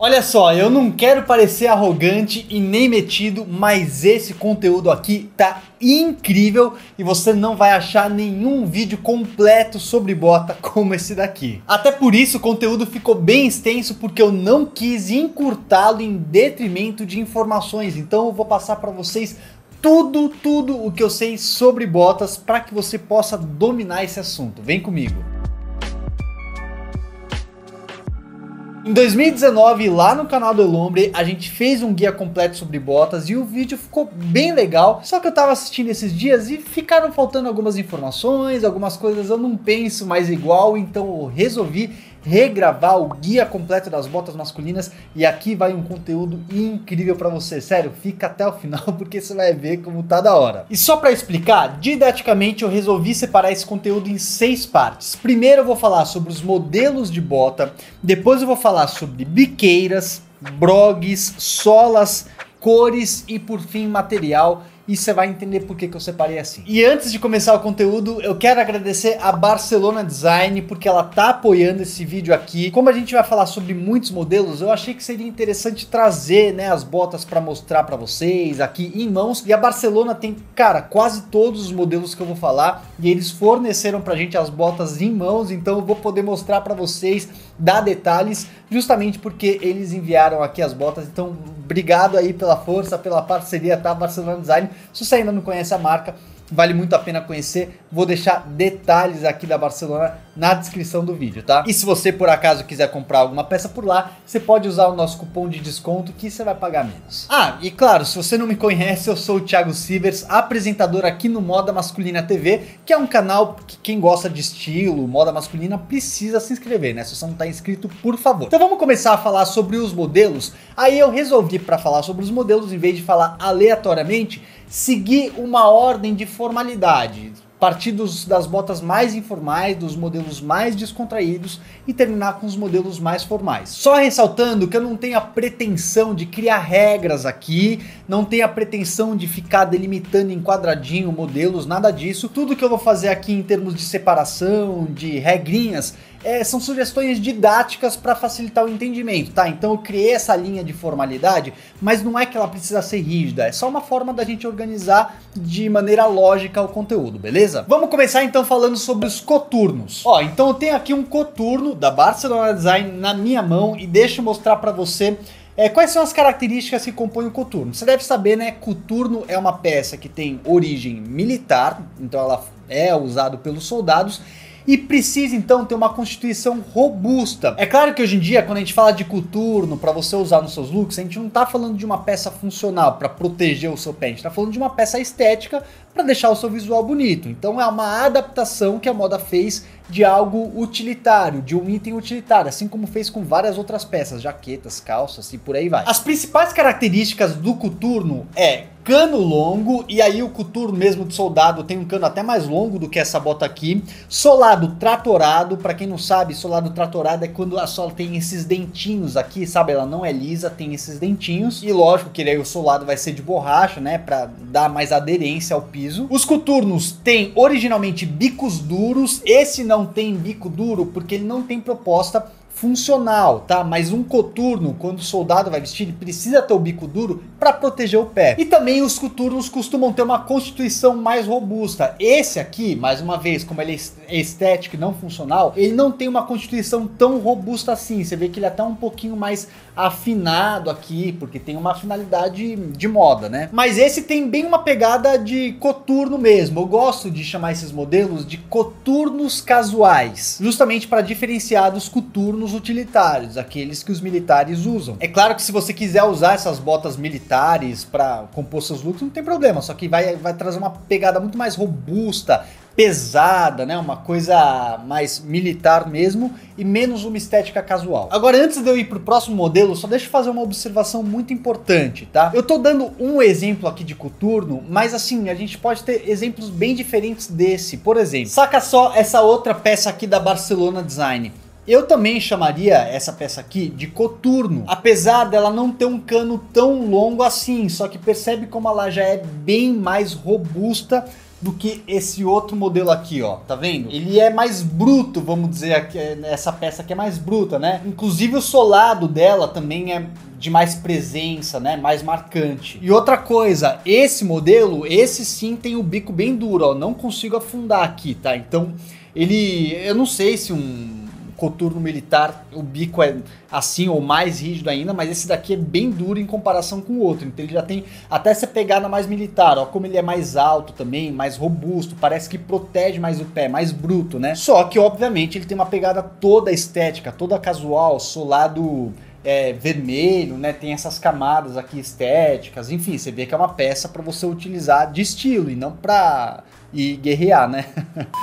Olha só, eu não quero parecer arrogante e nem metido, mas esse conteúdo aqui tá incrível e você não vai achar nenhum vídeo completo sobre bota como esse daqui. Até por isso o conteúdo ficou bem extenso, porque eu não quis encurtá-lo em detrimento de informações. Então eu vou passar para vocês tudo o que eu sei sobre botas para que você possa dominar esse assunto. Vem comigo. Em 2019, lá no canal do Elombre, a gente fez um guia completo sobre botas e o vídeo ficou bem legal. Só que eu tava assistindo esses dias e ficaram faltando algumas informações, algumas coisas eu não penso mais igual, então eu resolvi regravar o guia completo das botas masculinas e aqui vai um conteúdo incrível pra você. Sério, fica até o final porque você vai ver como tá da hora. E só pra explicar, didaticamente eu resolvi separar esse conteúdo em 6 partes. Primeiro eu vou falar sobre os modelos de bota, depois eu vou falar sobre biqueiras, brogues, solas, cores e por fim material. E você vai entender por que eu separei assim. E antes de começar o conteúdo, eu quero agradecer a Barcelona Design, porque ela tá apoiando esse vídeo aqui. Como a gente vai falar sobre muitos modelos, eu achei que seria interessante trazer, né, as botas para mostrar para vocês aqui em mãos. E a Barcelona tem, cara, quase todos os modelos que eu vou falar, e eles forneceram pra gente as botas em mãos, então eu vou poder mostrar para vocês, dar detalhes, justamente porque eles enviaram aqui as botas. Então, obrigado aí pela força, pela parceria, tá, Barcelona Design. Se você ainda não conhece a marca, vale muito a pena conhecer. Vou deixar detalhes aqui da Barcelona na descrição do vídeo, tá? E se você por acaso quiser comprar alguma peça por lá, você pode usar o nosso cupom de desconto que você vai pagar menos. Ah, e claro, se você não me conhece, eu sou o Thiago Sivers, apresentador aqui no Moda Masculina TV, que é um canal que quem gosta de estilo, moda masculina, precisa se inscrever, né? Se você não tá inscrito, por favor. Então vamos começar a falar sobre os modelos. Aí eu resolvi, para falar sobre os modelos, em vez de falar aleatoriamente, seguir uma ordem de formalidade, partir das botas mais informais, dos modelos mais descontraídos e terminar com os modelos mais formais. Só ressaltando que eu não tenho a pretensão de criar regras aqui, não tenho a pretensão de ficar delimitando em quadradinho modelos, nada disso. Tudo que eu vou fazer aqui em termos de separação, de regrinhas, são sugestões didáticas para facilitar o entendimento, tá? Então eu criei essa linha de formalidade, mas não é que ela precisa ser rígida, é só uma forma da gente organizar de maneira lógica o conteúdo, beleza? Vamos começar então falando sobre os coturnos. Ó, então eu tenho aqui um coturno da Barcelona Design na minha mão e deixa eu mostrar para você quais são as características que compõem o coturno. Você deve saber, né? Coturno é uma peça que tem origem militar, então ela é usada pelos soldados e precisa então ter uma constituição robusta. É claro que hoje em dia, quando a gente fala de coturno para você usar nos seus looks, a gente não tá falando de uma peça funcional para proteger o seu pé, a gente tá falando de uma peça estética para deixar o seu visual bonito. Então é uma adaptação que a moda fez de algo utilitário, de um item utilitário, assim como fez com várias outras peças, jaquetas, calças e por aí vai. As principais características do coturno é cano longo, e aí o coturno mesmo de soldado tem um cano até mais longo do que essa bota aqui. Solado tratorado, pra quem não sabe, solado tratorado é quando a sola tem esses dentinhos aqui, sabe? Ela não é lisa, tem esses dentinhos. E lógico que aí o solado vai ser de borracha, né? Pra dar mais aderência ao piso. Os coturnos têm originalmente bicos duros. Esse não tem bico duro porque ele não tem proposta funcional, tá? Mas um coturno, quando o soldado vai vestir, ele precisa ter o bico duro para proteger o pé. E também os coturnos costumam ter uma constituição mais robusta. Esse aqui, mais uma vez, como ele é estético e não funcional, ele não tem uma constituição tão robusta assim. Você vê que ele é até um pouquinho mais afinado aqui, porque tem uma finalidade de moda, né? Mas esse tem bem uma pegada de coturno mesmo. Eu gosto de chamar esses modelos de coturnos casuais, justamente para diferenciar dos coturnos utilitários, aqueles que os militares usam. É claro que se você quiser usar essas botas militares para compor seus looks, não tem problema, só que vai trazer uma pegada muito mais robusta, pesada, né? Uma coisa mais militar mesmo e menos uma estética casual. Agora, antes de eu ir pro próximo modelo, só deixa eu fazer uma observação muito importante, tá? Eu tô dando um exemplo aqui de coturno, mas assim, a gente pode ter exemplos bem diferentes desse. Por exemplo, saca só essa outra peça aqui da Barcelona Design. Eu também chamaria essa peça aqui de coturno, apesar dela não ter um cano tão longo assim, só que percebe como ela já é bem mais robusta do que esse outro modelo aqui, ó, tá vendo? Ele é mais bruto, vamos dizer, aqui, essa peça aqui é mais bruta, né? Inclusive o solado dela também é de mais presença, né? Mais marcante. E outra coisa, esse modelo, esse sim tem o bico bem duro, ó, não consigo afundar aqui, tá? Então, eu não sei se um coturno militar, o bico é assim ou mais rígido ainda, mas esse daqui é bem duro em comparação com o outro, então ele já tem até essa pegada mais militar, ó, como ele é mais alto também, mais robusto, parece que protege mais o pé, mais bruto, né? Só que obviamente ele tem uma pegada toda estética, toda casual, solado vermelho, né? Tem essas camadas aqui estéticas, enfim, você vê que é uma peça para você utilizar de estilo e não para ir guerrear, né?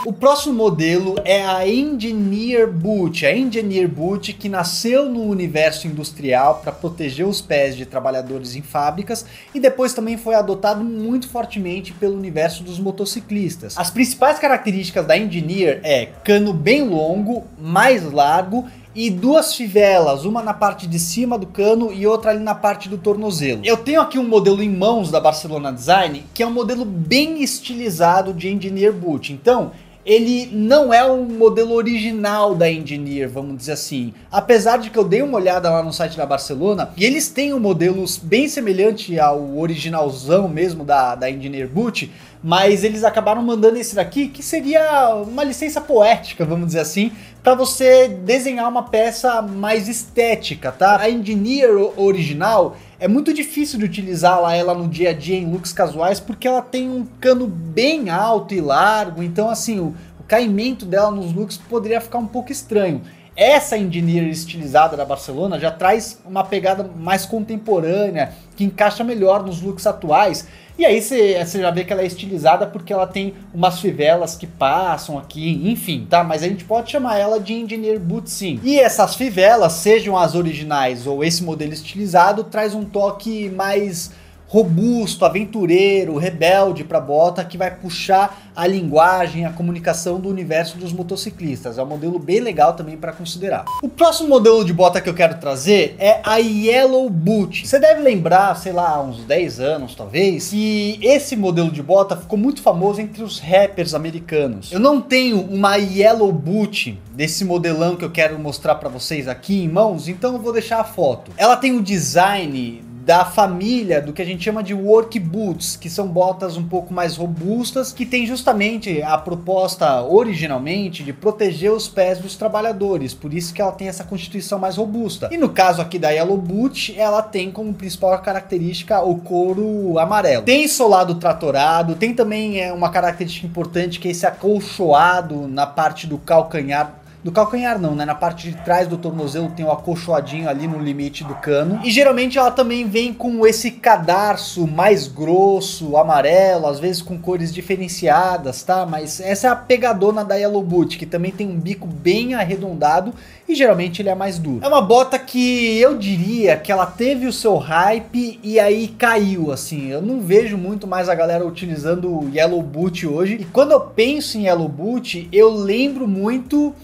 O próximo modelo é a Engineer Boot. A Engineer Boot que nasceu no universo industrial para proteger os pés de trabalhadores em fábricas e depois também foi adotado muito fortemente pelo universo dos motociclistas. As principais características da Engineer é cano bem longo, mais largo e duas fivelas, uma na parte de cima do cano e outra ali na parte do tornozelo. Eu tenho aqui um modelo em mãos da Barcelona Design, que é um modelo bem estilizado de Engineer Boot. Então, ele não é um modelo original da Engineer, vamos dizer assim. Apesar de que eu dei uma olhada lá no site da Barcelona, e eles têm um modelo bem semelhante ao originalzão mesmo da Engineer Boot, mas eles acabaram mandando esse daqui, que seria uma licença poética, vamos dizer assim, para você desenhar uma peça mais estética, tá? A Engineer original é muito difícil de utilizar ela no dia a dia em looks casuais, porque ela tem um cano bem alto e largo, então assim, o caimento dela nos looks poderia ficar um pouco estranho. Essa Engineer estilizada da Barcelona já traz uma pegada mais contemporânea, que encaixa melhor nos looks atuais. E aí você já vê que ela é estilizada porque ela tem umas fivelas que passam aqui, enfim, tá? Mas a gente pode chamar ela de Engineer Boot sim. E essas fivelas, sejam as originais ou esse modelo estilizado, traz um toque mais robusto, aventureiro, rebelde para a bota, que vai puxar a linguagem, a comunicação do universo dos motociclistas. É um modelo bem legal também para considerar. O próximo modelo de bota que eu quero trazer é a Yellow Boot. Você deve lembrar, sei lá, uns 10 anos talvez, que esse modelo de bota ficou muito famoso entre os rappers americanos. Eu não tenho uma Yellow Boot desse modelão que eu quero mostrar para vocês aqui em mãos, então eu vou deixar a foto. Ela tem o design da família do que a gente chama de work boots, que são botas um pouco mais robustas, que tem justamente a proposta originalmente de proteger os pés dos trabalhadores, por isso que ela tem essa constituição mais robusta. E no caso aqui da Yellow Boot, ela tem como principal característica o couro amarelo. Tem solado tratorado, tem também uma característica importante que é esse acolchoado na parte do calcanhar. Do calcanhar não, né? Na parte de trás do tornozelo tem um acolchoadinho ali no limite do cano. E geralmente ela também vem com esse cadarço mais grosso, amarelo, às vezes com cores diferenciadas, tá? Mas essa é a pegadona da Yellow Boot, que também tem um bico bem arredondado e geralmente ele é mais duro. É uma bota que eu diria que ela teve o seu hype e aí caiu, assim. Eu não vejo muito mais a galera utilizando o Yellow Boot hoje. E quando eu penso em Yellow Boot, eu lembro muito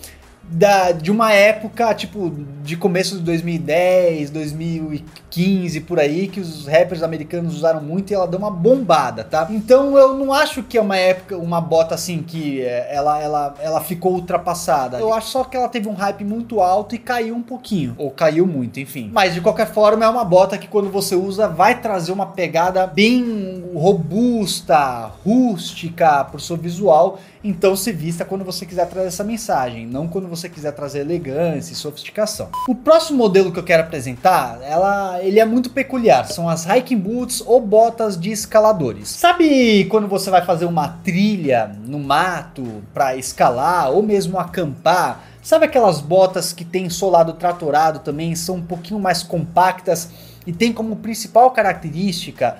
de uma época, tipo, de começo de 2010, 2015, por aí, que os rappers americanos usaram muito e ela deu uma bombada, tá? Então eu não acho que é uma época, uma bota assim, que ela ficou ultrapassada. Eu acho só que ela teve um hype muito alto e caiu um pouquinho, ou caiu muito, enfim. Mas de qualquer forma é uma bota que quando você usa vai trazer uma pegada bem robusta, rústica pro seu visual. Então se vista quando você quiser trazer essa mensagem, não quando você quiser trazer elegância e sofisticação. O próximo modelo que eu quero apresentar, ele é muito peculiar. São as hiking boots ou botas de escaladores. Sabe quando você vai fazer uma trilha no mato para escalar ou mesmo acampar? Sabe aquelas botas que tem solado tratorado também, são um pouquinho mais compactas e tem como principal característica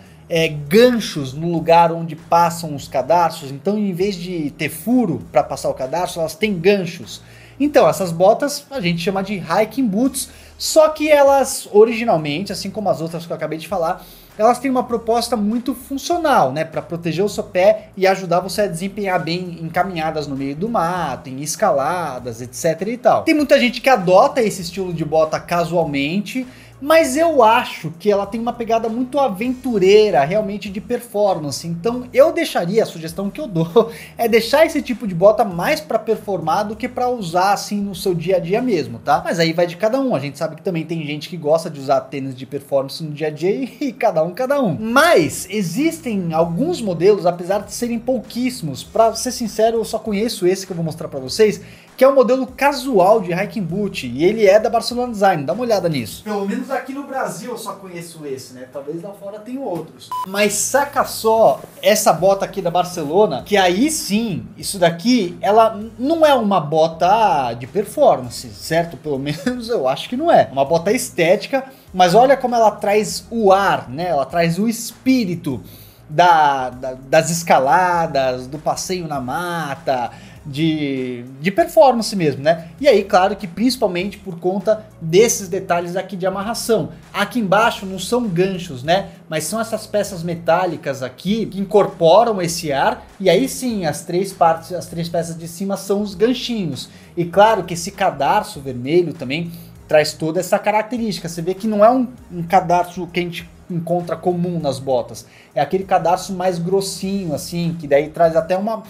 ganchos no lugar onde passam os cadarços? Então, em vez de ter furo para passar o cadarço, elas têm ganchos. Então, essas botas a gente chama de hiking boots, só que elas originalmente, assim como as outras que eu acabei de falar, elas têm uma proposta muito funcional, né, para proteger o seu pé e ajudar você a desempenhar bem em caminhadas no meio do mato, em escaladas, etc e tal. Tem muita gente que adota esse estilo de bota casualmente, mas eu acho que ela tem uma pegada muito aventureira, realmente de performance. Então eu deixaria, a sugestão que eu dou é deixar esse tipo de bota mais para performar do que para usar assim no seu dia a dia mesmo, tá? Mas aí vai de cada um, a gente sabe que também tem gente que gosta de usar tênis de performance no dia a dia e cada um. Mas existem alguns modelos, apesar de serem pouquíssimos, para ser sincero eu só conheço esse que eu vou mostrar para vocês, que é o modelo casual de hiking boot, e ele é da Barcelona Design, dá uma olhada nisso. Pelo menos aqui no Brasil eu só conheço esse, né? Talvez lá fora tenha outros. Mas saca só essa bota aqui da Barcelona, que aí sim, isso daqui, ela não é uma bota de performance, certo? Pelo menos eu acho que não é. Uma bota estética, mas olha como ela traz o ar, né? Ela traz o espírito das escaladas, do passeio na mata, de performance mesmo, né? E aí, claro que principalmente por conta desses detalhes aqui de amarração. Aqui embaixo não são ganchos, né? Mas são essas peças metálicas aqui que incorporam esse ar. E aí sim, as três peças de cima são os ganchinhos. E claro que esse cadarço vermelho também traz toda essa característica. Você vê que não é um cadarço que a gente encontra comum nas botas. É aquele cadarço mais grossinho, assim, que daí traz até uma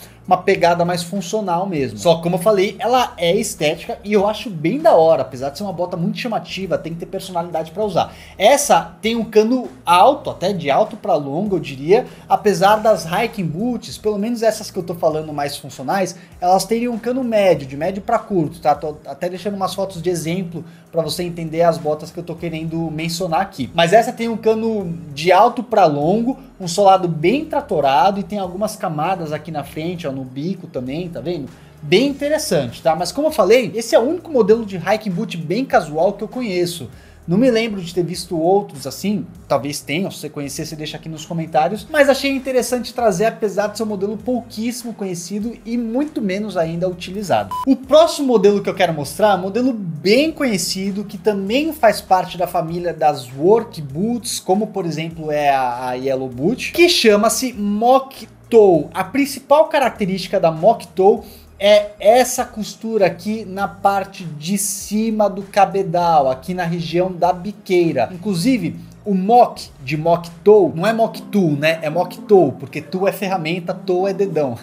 pegada mais funcional mesmo. Só como eu falei, ela é estética e eu acho bem da hora, apesar de ser uma bota muito chamativa, tem que ter personalidade para usar. Essa tem um cano alto, até de alto para longo, eu diria, apesar das hiking boots, pelo menos essas que eu tô falando mais funcionais, elas teriam um cano médio, de médio para curto, tá? Tô até deixando umas fotos de exemplo para você entender as botas que eu tô querendo mencionar aqui. Mas essa tem um cano de alto para longo, um solado bem tratorado e tem algumas camadas aqui na frente, ó, no bico também, tá vendo? Bem interessante, tá? Mas como eu falei, esse é o único modelo de hiking boot bem casual que eu conheço. Não me lembro de ter visto outros assim, talvez tenha, se você conhecer, você deixa aqui nos comentários, mas achei interessante trazer, apesar de ser um modelo pouquíssimo conhecido e muito menos ainda utilizado. O próximo modelo que eu quero mostrar é um modelo bem conhecido, que também faz parte da família das work boots, como por exemplo é a Yellow Boot, que chama-se Mock Toe. A principal característica da Mock Toe é essa costura aqui na parte de cima do cabedal, aqui na região da biqueira. Inclusive, o mock de mock toe não é mock tool, né? É mock toe, porque tool é ferramenta, toe é dedão.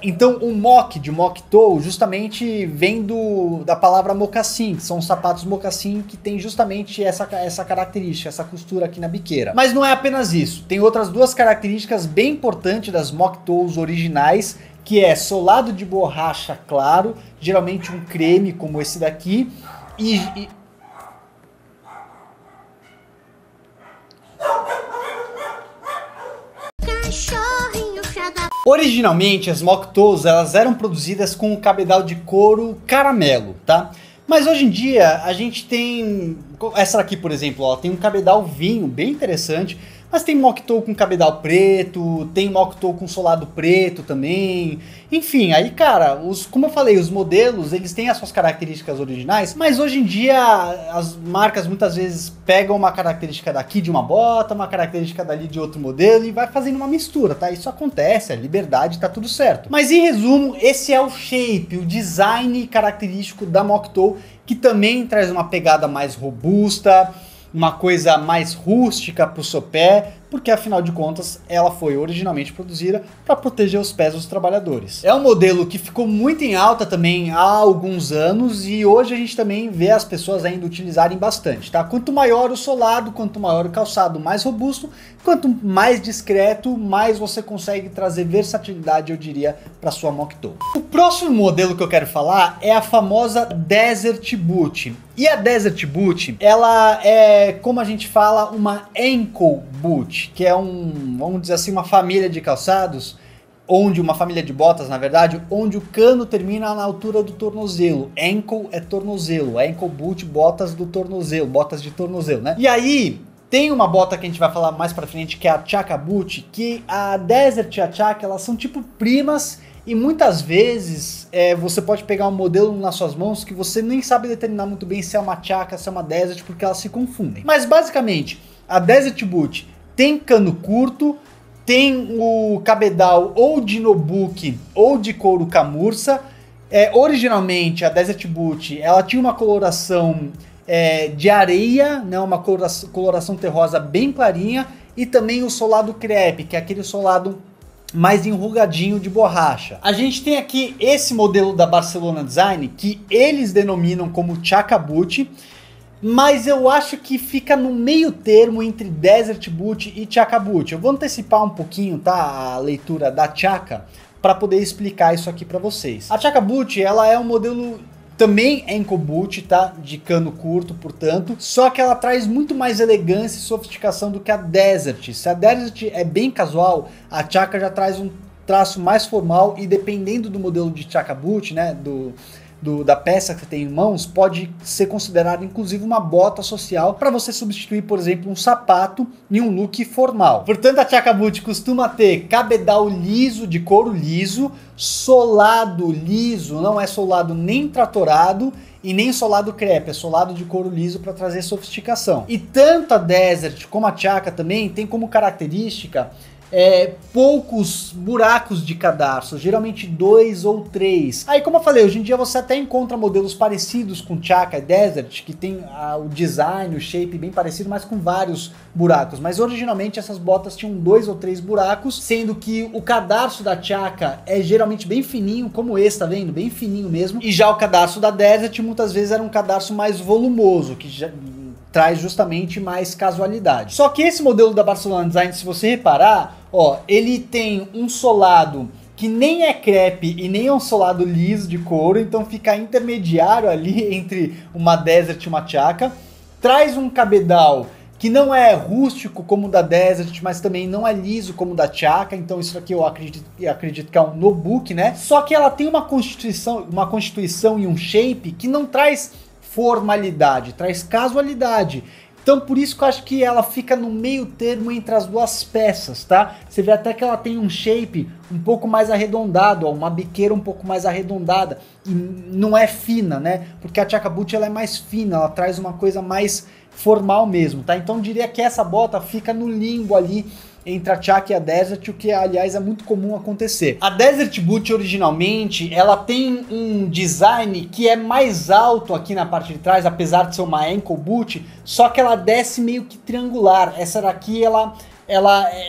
Então, o mock de mock toe justamente vem da palavra mocassim, que são os sapatos mocassim que tem justamente essa característica, essa costura aqui na biqueira. Mas não é apenas isso. Tem outras duas características bem importantes das mock toes originais, que é solado de borracha claro, geralmente um creme como esse daqui, Originalmente as mock toes elas eram produzidas com um cabedal de couro caramelo, tá? Mas hoje em dia a gente tem, essa aqui por exemplo, ó, tem um cabedal vinho bem interessante. Mas tem mock toe com cabedal preto, tem mock toe com solado preto também. Enfim, aí cara, como eu falei, os modelos, eles têm as suas características originais, mas hoje em dia as marcas muitas vezes pegam uma característica daqui de uma bota, uma característica dali de outro modelo e vai fazendo uma mistura, tá? Isso acontece, é liberdade, tá tudo certo. Mas em resumo, esse é o shape, o design característico da mock toe, que também traz uma pegada mais robusta, uma coisa mais rústica para o seu pé, porque afinal de contas ela foi originalmente produzida para proteger os pés dos trabalhadores. É um modelo que ficou muito em alta também há alguns anos e hoje a gente também vê as pessoas ainda utilizarem bastante, tá? Quanto maior o solado, quanto maior o calçado, mais robusto, quanto mais discreto, mais você consegue trazer versatilidade, eu diria, para sua mock toe. O próximo modelo que eu quero falar é a famosa Desert Boot. E a Desert Boot, ela é, como a gente fala, uma ankle boot, que é vamos dizer assim, uma família de calçados, uma família de botas, na verdade, onde o cano termina na altura do tornozelo. Ankle é tornozelo, ankle boot, botas do tornozelo, botas de tornozelo, né? E aí, tem uma bota que a gente vai falar mais pra frente, que é a Chaka Boot, que a Desert e a Chaka, elas são tipo primas. E muitas vezes você pode pegar um modelo nas suas mãos que você nem sabe determinar muito bem se é uma Chaka, se é uma Desert, porque elas se confundem. Mas basicamente, a Desert Boot tem cano curto, tem o cabedal ou de nubuck ou de couro camurça. Originalmente a Desert Boot ela tinha uma coloração de areia, né, uma coloração terrosa bem clarinha, e também o solado crepe, que é aquele solado mais enrugadinho de borracha. A gente tem aqui esse modelo da Barcelona Design, que eles denominam como Chaka Boot, mas eu acho que fica no meio termo entre Desert Boot e Chaka Boot. Eu vou antecipar um pouquinho, tá, a leitura da Chaka, para poder explicar isso aqui para vocês. A Chaka Boot, ela é um modelo também ankle boot, tá? De cano curto, portanto. Só que ela traz muito mais elegância e sofisticação do que a Desert. Se a Desert é bem casual, a Chaka já traz um traço mais formal e dependendo do modelo de Chaka Boot, né? Da peça que você tem em mãos, pode ser considerado inclusive uma bota social para você substituir, por exemplo, um sapato em um look formal. Portanto, a Chaka Boot costuma ter cabedal liso, de couro liso, solado liso, não é solado nem tratorado e nem solado crepe, é solado de couro liso para trazer sofisticação. E tanto a Desert como a Chaka também tem como característica poucos buracos de cadarço, geralmente 2 ou 3. Aí, como eu falei, hoje em dia você até encontra modelos parecidos com Chaka e Desert, que tem o design, o shape bem parecido, mas com vários buracos. Mas originalmente essas botas tinham 2 ou 3 buracos, sendo que o cadarço da Chaka é geralmente bem fininho, como esse, tá vendo? Bem fininho mesmo. E já o cadarço da Desert muitas vezes era um cadarço mais volumoso, que já traz justamente mais casualidade. Só que esse modelo da Barcelona Design, se você reparar, ó, ele tem um solado que nem é crepe e nem é um solado liso de couro, então fica intermediário ali entre uma Desert e uma Chaka. Traz um cabedal que não é rústico como o da Desert, mas também não é liso como o da Chaka, então isso aqui eu acredito que é um no-book, né? Só que ela tem uma constituição e um shape que não traz formalidade, traz casualidade. Então por isso que eu acho que ela fica no meio termo entre as duas peças, tá? Você vê até que ela tem um shape um pouco mais arredondado, ó, uma biqueira um pouco mais arredondada, e não é fina, né? Porque a Chaka Boot ela é mais fina, ela traz uma coisa mais formal mesmo, tá? Então eu diria que essa bota fica no limbo ali entre a Chaka e a Desert, o que aliás é muito comum acontecer. A Desert Boot originalmente, ela tem um design que é mais alto aqui na parte de trás, apesar de ser uma ankle boot, só que ela desce meio que triangular. Essa daqui,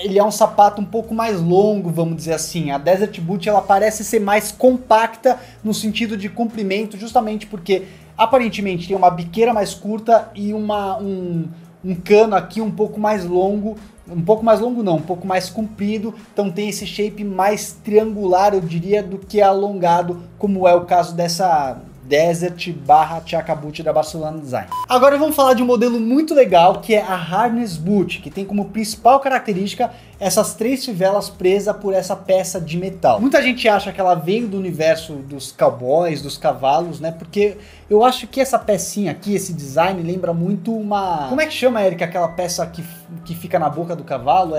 ele é um sapato um pouco mais longo, vamos dizer assim. A Desert Boot, ela parece ser mais compacta no sentido de comprimento, justamente porque aparentemente tem uma biqueira mais curta e um cano aqui um pouco mais longo. Um pouco mais longo não, um pouco mais comprido, então tem esse shape mais triangular, eu diria, do que alongado, como é o caso dessa Desert / Chaka Boot da Barcelona Design. Agora vamos falar de um modelo muito legal, que é a Harness Boot, que tem como principal característica essas 3 fivelas presas por essa peça de metal. Muita gente acha que ela veio do universo dos cowboys, dos cavalos, né? Porque eu acho que essa pecinha aqui, esse design, lembra muito uma... Como é que chama, Erika, aquela peça que fica na boca do cavalo?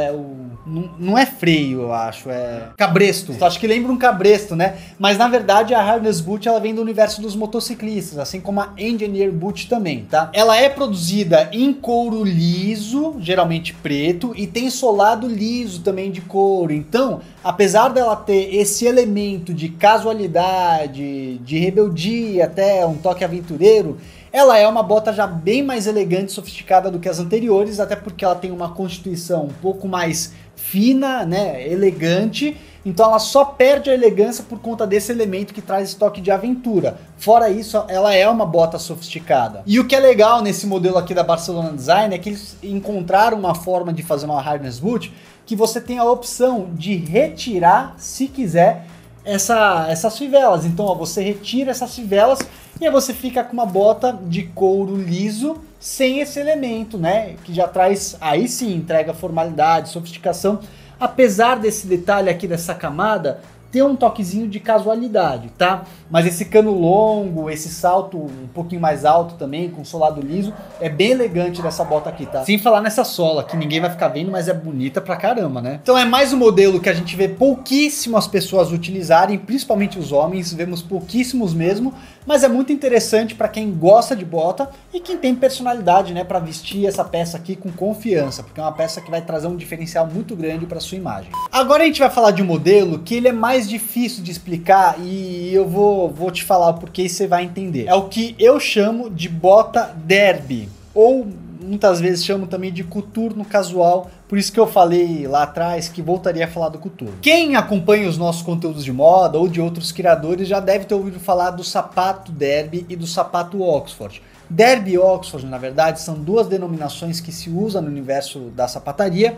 Não é freio, eu acho, é cabresto. Eu acho que lembra um cabresto, né? Mas na verdade a Harness Boot ela vem do universo dos motociclistas, assim como a Engineer Boot também, tá? Ela é produzida em couro liso, geralmente preto, e tem solado liso também de couro. Então, apesar dela ter esse elemento de casualidade, de rebeldia, até um toque aventureiro, ela é uma bota já bem mais elegante e sofisticada do que as anteriores, até porque ela tem uma constituição um pouco mais fina, né, elegante, então ela só perde a elegância por conta desse elemento que traz esse toque de aventura. Fora isso, ela é uma bota sofisticada. E o que é legal nesse modelo aqui da Barcelona Design é que eles encontraram uma forma de fazer uma Harness Boot que você tem a opção de retirar, se quiser, essas fivelas. Então, ó, você retira essas fivelas e aí você fica com uma bota de couro liso sem esse elemento, né? Que já traz, aí sim, entrega formalidade, sofisticação. Apesar desse detalhe aqui dessa camada ter um toquezinho de casualidade, tá? Mas esse cano longo, esse salto um pouquinho mais alto também, com solado liso, é bem elegante dessa bota aqui, tá? Sem falar nessa sola, que ninguém vai ficar vendo, mas é bonita pra caramba, né? Então é mais um modelo que a gente vê pouquíssimas pessoas utilizarem, principalmente os homens, vemos pouquíssimos mesmo, mas é muito interessante pra quem gosta de bota e quem tem personalidade, né, pra vestir essa peça aqui com confiança, porque é uma peça que vai trazer um diferencial muito grande pra sua imagem. Agora a gente vai falar de um modelo que ele é mais mais difícil de explicar e eu vou te falar o porquê e você vai entender. É o que eu chamo de bota derby, ou muitas vezes chamo também de coturno casual, por isso que eu falei lá atrás que voltaria a falar do coturno. Quem acompanha os nossos conteúdos de moda ou de outros criadores já deve ter ouvido falar do sapato derby e do sapato Oxford. Derby e Oxford, na verdade, são duas denominações que se usam no universo da sapataria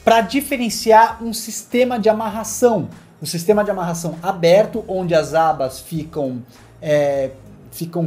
para diferenciar um sistema de amarração. Um sistema de amarração aberto, onde as abas ficam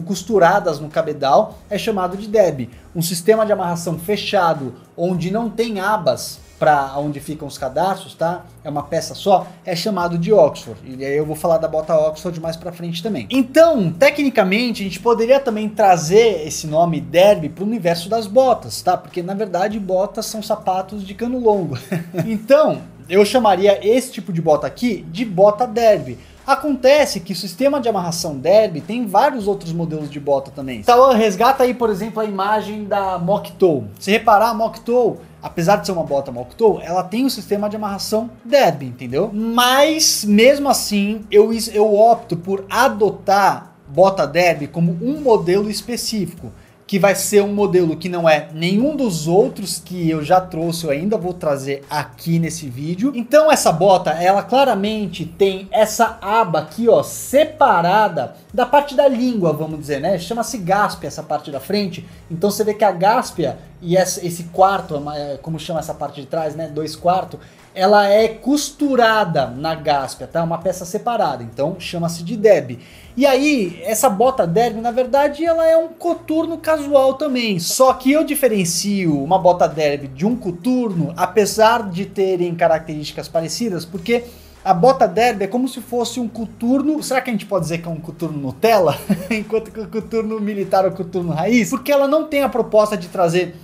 costuradas no cabedal, é chamado de derby. Um sistema de amarração fechado, onde não tem abas para onde ficam os cadarços, tá? É uma peça só, é chamado de Oxford. E aí eu vou falar da bota Oxford mais pra frente também. Então, tecnicamente, a gente poderia também trazer esse nome derby para o universo das botas, tá? Porque na verdade botas são sapatos de cano longo. Então, eu chamaria esse tipo de bota aqui de bota derby. Acontece que o sistema de amarração derby tem vários outros modelos de bota também. Então, resgata aí, por exemplo, a imagem da Mock Toe. Se reparar, a Mock Toe, apesar de ser uma bota Mock Toe, ela tem um sistema de amarração derby, entendeu? Mas, mesmo assim, eu opto por adotar bota derby como um modelo específico, que vai ser um modelo que não é nenhum dos outros que eu já trouxe, eu ainda vou trazer aqui nesse vídeo. Então essa bota, ela claramente tem essa aba aqui, ó, separada da parte da língua, vamos dizer, né? Chama-se gáspia essa parte da frente. Então você vê que a gáspia e esse quarto, como chama essa parte de trás, né? 2/4, ela é costurada na gáspia, tá? Uma peça separada, então chama-se de derby. E aí, essa bota derby, na verdade, ela é um coturno casual também. Só que eu diferencio uma bota derby de um coturno, apesar de terem características parecidas, porque a bota derby é como se fosse um coturno. Será que a gente pode dizer que é um coturno Nutella? Enquanto que o coturno militar é o coturno raiz? Porque ela não tem a proposta de trazer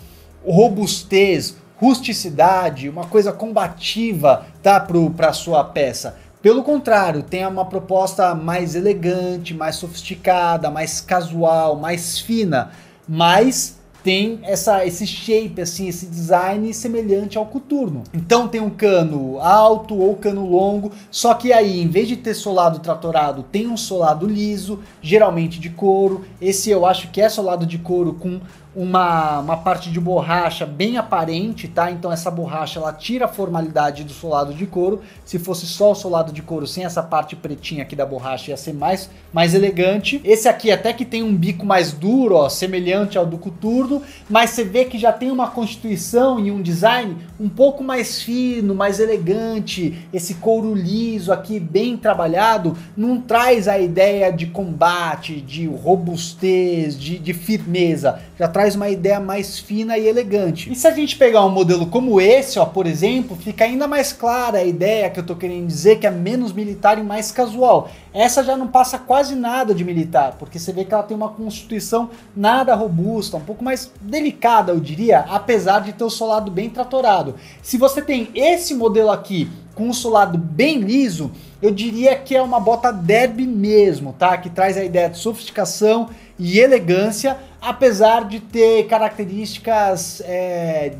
robustez, rusticidade, uma coisa combativa, tá, para sua peça. Pelo contrário, tem uma proposta mais elegante, mais sofisticada, mais casual, mais fina, mas tem esse shape, assim, esse design semelhante ao coturno. Então tem um cano alto ou cano longo, só que aí, em vez de ter solado tratorado, tem um solado liso, geralmente de couro. Esse eu acho que é solado de couro com uma parte de borracha bem aparente, tá? Então essa borracha, ela tira a formalidade do solado de couro. Se fosse só o solado de couro sem essa parte pretinha aqui da borracha, ia ser mais elegante. Esse aqui até que tem um bico mais duro, ó, semelhante ao do coturno, mas você vê que já tem uma constituição e um design um pouco mais fino, mais elegante. Esse couro liso aqui, bem trabalhado, não traz a ideia de combate, de robustez, de firmeza. Já traz uma ideia mais fina e elegante. E se a gente pegar um modelo como esse, ó, por exemplo, fica ainda mais clara a ideia que eu tô querendo dizer, que é menos militar e mais casual. Essa já não passa quase nada de militar, porque você vê que ela tem uma constituição nada robusta, um pouco mais delicada, eu diria, apesar de ter o solado bem tratorado. Se você tem esse modelo aqui com um solado bem liso, eu diria que é uma bota derby mesmo, tá? Que traz a ideia de sofisticação e elegância, apesar de ter características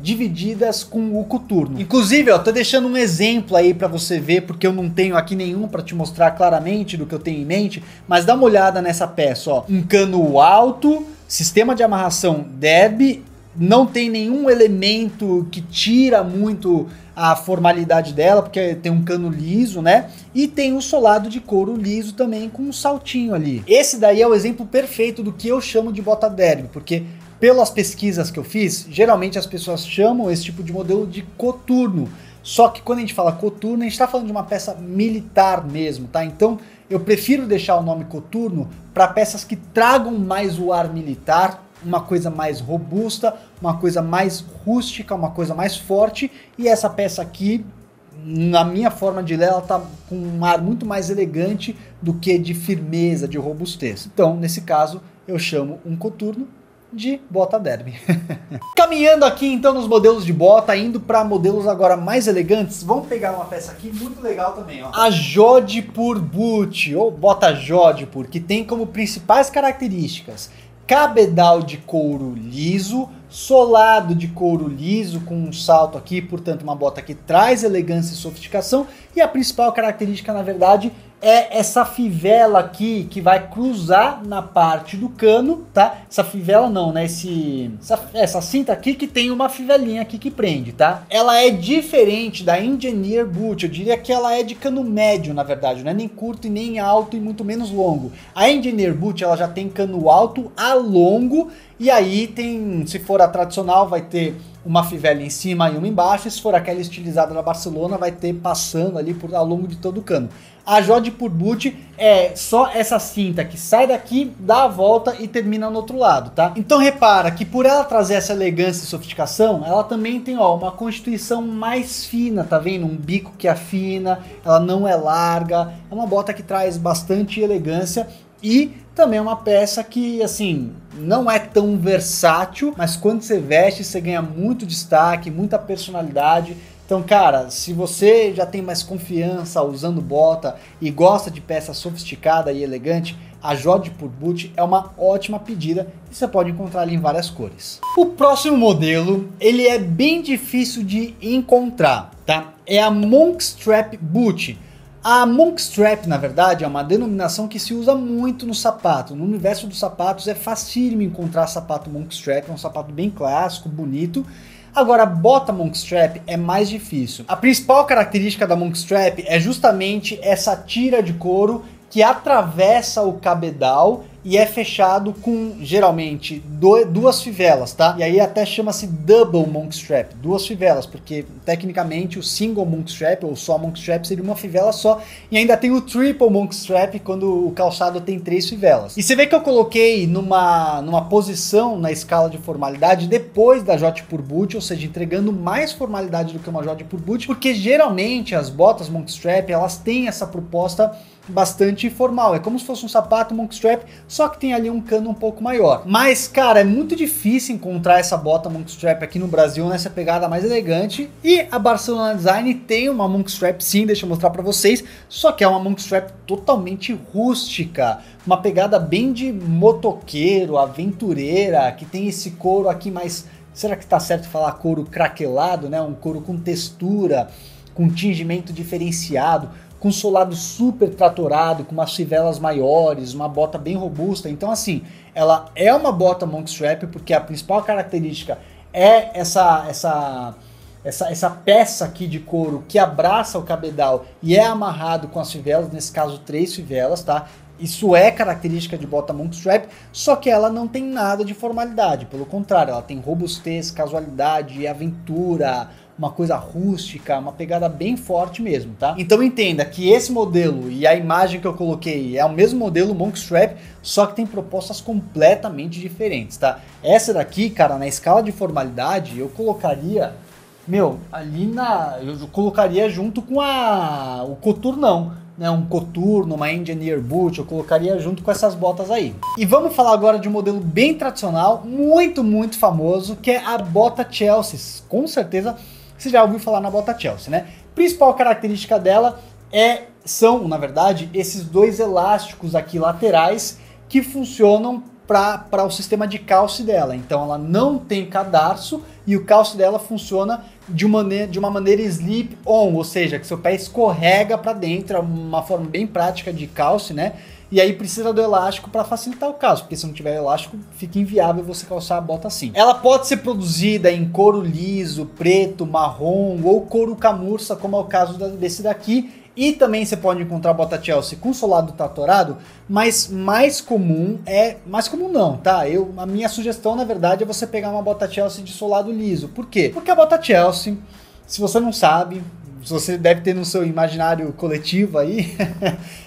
divididas com o coturno. Inclusive, ó, tô deixando um exemplo aí pra você ver, porque eu não tenho aqui nenhum pra te mostrar claramente do que eu tenho em mente, mas dá uma olhada nessa peça, ó. Um cano alto, sistema de amarração derby, não tem nenhum elemento que tira muito a formalidade dela, porque tem um cano liso, né? E tem um solado de couro liso também, com um saltinho ali. Esse daí é o exemplo perfeito do que eu chamo de bota derby, porque pelas pesquisas que eu fiz, geralmente as pessoas chamam esse tipo de modelo de coturno. Só que quando a gente fala coturno, a gente tá falando de uma peça militar mesmo, tá? Então eu prefiro deixar o nome coturno para peças que tragam mais o ar militar, uma coisa mais robusta, uma coisa mais rústica, uma coisa mais forte. E essa peça aqui, na minha forma de ler, ela tá com um ar muito mais elegante do que de firmeza, de robustez. Então, nesse caso, eu chamo um coturno de bota derby. Caminhando aqui então nos modelos de bota, indo para modelos agora mais elegantes, vamos pegar uma peça aqui muito legal também, ó. A Jodhpur Boot, ou bota Jodhpur, que tem como principais características cabedal de couro liso, solado de couro liso com um salto aqui, portanto uma bota que traz elegância e sofisticação, e a principal característica na verdade é essa fivela aqui que vai cruzar na parte do cano, tá? Essa fivela não, né? Essa cinta aqui que tem uma fivelinha aqui que prende, tá? Ela é diferente da Engineer Boot, eu diria que ela é de cano médio, na verdade, não é nem curto e nem alto e muito menos longo. A Engineer Boot, ela já tem cano alto a longo, e aí tem, se for a tradicional, vai ter uma fivela em cima e uma embaixo, e se for aquela estilizada da Barcelona, vai ter passando ali ao longo de todo o cano. A Jodhpur Boot é só essa cinta que sai daqui, dá a volta e termina no outro lado, tá? Então repara que por ela trazer essa elegância e sofisticação, ela também tem, ó, uma constituição mais fina, tá vendo? Um bico que afina, ela não é larga, é uma bota que traz bastante elegância e também é uma peça que, assim, não é tão versátil, mas quando você veste, você ganha muito destaque, muita personalidade. Então, cara, se você já tem mais confiança usando bota e gosta de peça sofisticada e elegante, a Jodhpur Boot é uma ótima pedida e você pode encontrar ali em várias cores. O próximo modelo, ele é bem difícil de encontrar, tá? É a Monkstrap Boot. A Monkstrap, na verdade, é uma denominação que se usa muito no sapato. No universo dos sapatos é facílimo encontrar sapato Monkstrap, é um sapato bem clássico, bonito. Agora, a bota Monkstrap é mais difícil. A principal característica da Monkstrap é justamente essa tira de couro que atravessa o cabedal e é fechado com, geralmente, duas fivelas, tá? E aí até chama-se Double Monkstrap, duas fivelas, porque tecnicamente o Single Monkstrap ou só Monkstrap seria uma fivela só, e ainda tem o Triple Monkstrap quando o calçado tem 3 fivelas. E você vê que eu coloquei numa posição na escala de formalidade depois da Jodhpur Boot, ou seja, entregando mais formalidade do que uma Jodhpur Boot, porque geralmente as botas Monkstrap, elas têm essa proposta bastante formal, é como se fosse um sapato Monkstrap, só que tem ali um cano um pouco maior. Mas, cara, é muito difícil encontrar essa bota Monkstrap aqui no Brasil nessa pegada mais elegante, e a Barcelona Design tem uma Monkstrap sim, deixa eu mostrar pra vocês, só que é uma Monkstrap totalmente rústica, uma pegada bem de motoqueiro, aventureira, que tem esse couro aqui mais, será que tá certo falar couro craquelado, né? Um couro com textura, com tingimento diferenciado, com solado super tratorado, com umas fivelas maiores, uma bota bem robusta. Então, assim, ela é uma bota Monkstrap, porque a principal característica é essa peça aqui de couro que abraça o cabedal e é amarrado com as fivelas, nesse caso 3 fivelas, tá? Isso é característica de bota Monkstrap, só que ela não tem nada de formalidade, pelo contrário, ela tem robustez, casualidade, aventura, uma coisa rústica, uma pegada bem forte mesmo, tá? Então entenda que esse modelo e a imagem que eu coloquei é o mesmo modelo Monkstrap, só que tem propostas completamente diferentes, tá? Essa daqui, cara, na escala de formalidade, eu colocaria, eu colocaria junto com o coturnão, né? Um coturno, uma Engineer Boot, eu colocaria junto com essas botas aí. E vamos falar agora de um modelo bem tradicional, muito famoso, que é a bota Chelsea. Com certeza você já ouviu falar na bota Chelsea, né? Principal característica dela são, na verdade, esses dois elásticos aqui laterais que funcionam para o sistema de calce dela. Então ela não tem cadarço e o calce dela funciona de uma maneira slip-on, ou seja, que seu pé escorrega para dentro, é uma forma bem prática de calce, né? E aí precisa do elástico para facilitar o calço, porque se não tiver elástico fica inviável você calçar a bota assim. Ela pode ser produzida em couro liso, preto, marrom ou couro camurça, como é o caso desse daqui. E também você pode encontrar a bota Chelsea com solado tratorado, mas mais comum não, tá? A minha sugestão, na verdade, é você pegar uma bota Chelsea de solado liso. Por quê? Porque a bota Chelsea, se você não sabe, você deve ter no seu imaginário coletivo aí,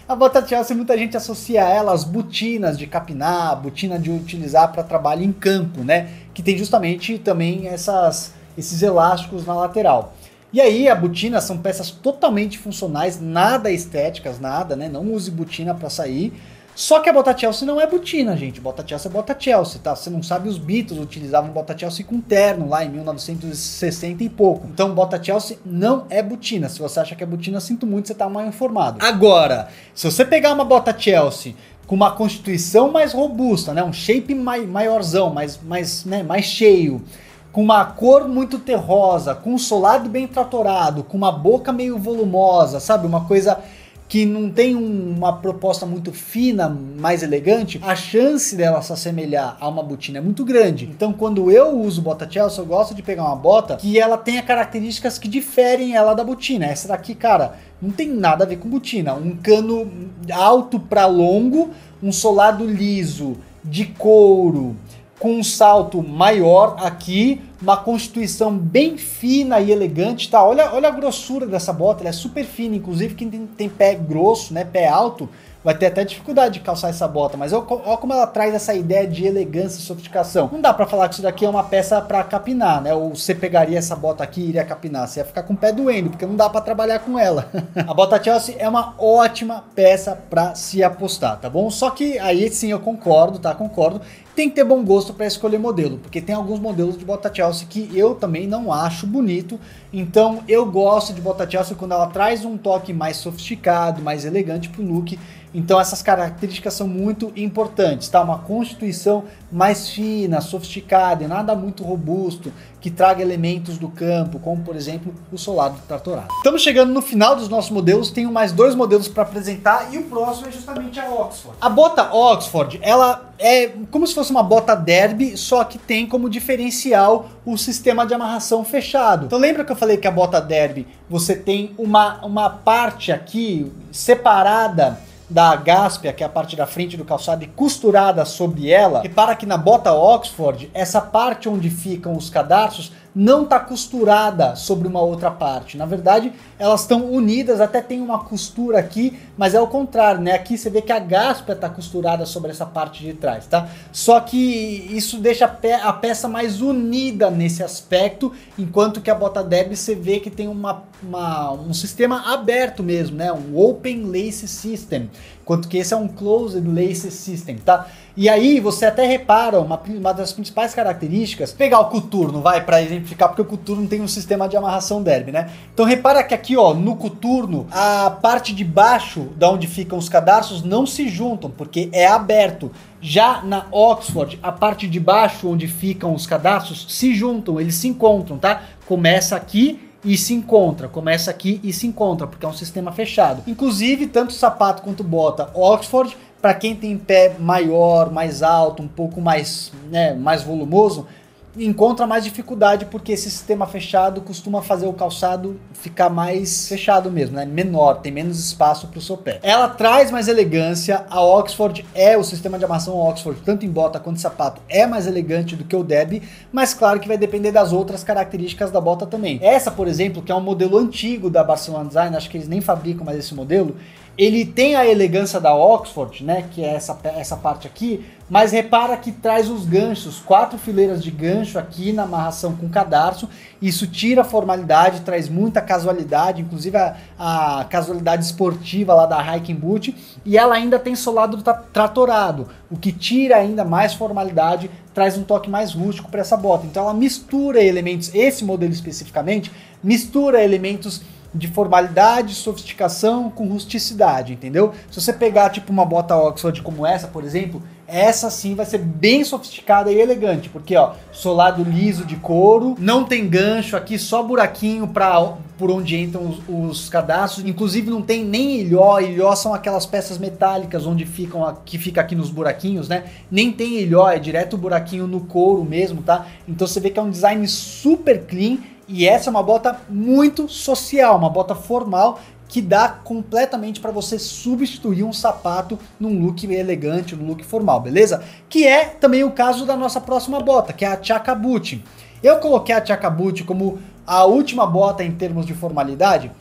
a bota Chelsea, muita gente associa ela às botinas de capinar, botina de utilizar para trabalho em campo, né? Que tem justamente também esses elásticos na lateral. E aí a botina são peças totalmente funcionais, nada estéticas, nada, né? Não use botina para sair. Só que a bota Chelsea não é botina, gente. Bota Chelsea é bota Chelsea, tá? Você não sabe, os Beatles utilizavam bota Chelsea com terno lá em 1960 e pouco. Então bota Chelsea não é botina. Se você acha que é botina, sinto muito, você tá mal informado. Agora, se você pegar uma bota Chelsea com uma constituição mais robusta, né? Um shape maiorzão, mais cheio, com uma cor muito terrosa, com um solado bem tratorado, com uma boca meio volumosa, sabe? Uma coisa que não tem uma proposta muito fina, mais elegante, a chance dela se assemelhar a uma botina é muito grande. Então quando eu uso bota Chelsea, eu gosto de pegar uma bota que ela tenha características que diferem ela da botina. Essa daqui, cara, não tem nada a ver com botina. Um cano alto para longo, um solado liso, de couro, com um salto maior aqui, uma constituição bem fina e elegante, tá? Olha a grossura dessa bota, ela é super fina, inclusive quem tem pé grosso, né, pé alto, vai ter até dificuldade de calçar essa bota, mas olha como ela traz essa ideia de elegância e sofisticação. Não dá pra falar que isso daqui é uma peça pra capinar, né? Ou você pegaria essa bota aqui e iria capinar, você ia ficar com o pé doendo, porque não dá pra trabalhar com ela. A bota Chelsea é uma ótima peça pra se apostar, tá bom? Só que aí sim eu concordo, tá? Concordo. Tem que ter bom gosto para escolher modelo, porque tem alguns modelos de bota Chelsea que eu também não acho bonito, então eu gosto de bota Chelsea quando ela traz um toque mais sofisticado, mais elegante pro look. Então essas características são muito importantes, tá? Uma constituição mais fina, sofisticada e nada muito robusto, que traga elementos do campo, como por exemplo o solado tratorado. Estamos chegando no final dos nossos modelos, tenho mais dois modelos para apresentar e o próximo é justamente a Oxford. A bota Oxford, ela é como se fosse uma bota derby, só que tem como diferencial o sistema de amarração fechado. Então lembra que eu falei que a bota derby, você tem uma parte aqui separada da gáspia, que é a parte da frente do calçado, e costurada sobre ela. Repara que na bota Oxford, essa parte onde ficam os cadarços não está costurada sobre uma outra parte. Na verdade, elas estão unidas, até tem uma costura aqui, mas é o contrário, né? Aqui você vê que a gáspia está costurada sobre essa parte de trás, tá? Só que isso deixa a peça mais unida nesse aspecto, enquanto que a bota derby você vê que tem um sistema aberto mesmo, né? Um Open Lace System, enquanto que esse é um Closed Lace System, tá? E aí você até repara, uma das principais características, pegar o coturno, vai, para exemplificar, porque o coturno tem um sistema de amarração derby, né? Então repara que aqui, ó, no coturno, a parte de baixo, da onde ficam os cadarços, não se juntam, porque é aberto. Já na Oxford, a parte de baixo, onde ficam os cadarços, se juntam, eles se encontram, tá? Começa aqui e se encontra, começa aqui e se encontra, porque é um sistema fechado. Inclusive, tanto sapato quanto bota Oxford, para quem tem pé maior, mais alto, um pouco mais, né, mais volumoso, encontra mais dificuldade, porque esse sistema fechado costuma fazer o calçado ficar mais fechado mesmo, né? Menor, tem menos espaço para o seu pé. Ela traz mais elegância, a Oxford o sistema de amarração Oxford, tanto em bota quanto em sapato, é mais elegante do que o derby, mas claro que vai depender das outras características da bota também. Essa, por exemplo, que é um modelo antigo da Barcelona Design, acho que eles nem fabricam mais esse modelo, ele tem a elegância da Oxford, né, que é essa parte aqui, mas repara que traz os ganchos, 4 fileiras de gancho aqui na amarração com cadarço, isso tira a formalidade, traz muita casualidade, inclusive a casualidade esportiva lá da hiking boot, e ela ainda tem solado tratorado, o que tira ainda mais formalidade, traz um toque mais rústico para essa bota. Então ela mistura elementos, esse modelo especificamente, mistura elementos de formalidade, sofisticação com rusticidade, entendeu? Se você pegar tipo uma bota Oxford como essa, por exemplo, essa sim vai ser bem sofisticada e elegante, porque ó, solado liso de couro, não tem gancho aqui, só buraquinho por onde entram os cadarços, inclusive não tem nem ilhó são aquelas peças metálicas onde que fica aqui nos buraquinhos, né? Nem tem ilhó, é direto o buraquinho no couro mesmo, tá? Então você vê que é um design super clean. E essa é uma bota muito social, uma bota formal que dá completamente para você substituir um sapato num look elegante, num look formal, beleza? Que é também o caso da nossa próxima bota, que é a Chukka Boot. Eu coloquei a Chukka Boot como a última bota em termos de formalidade,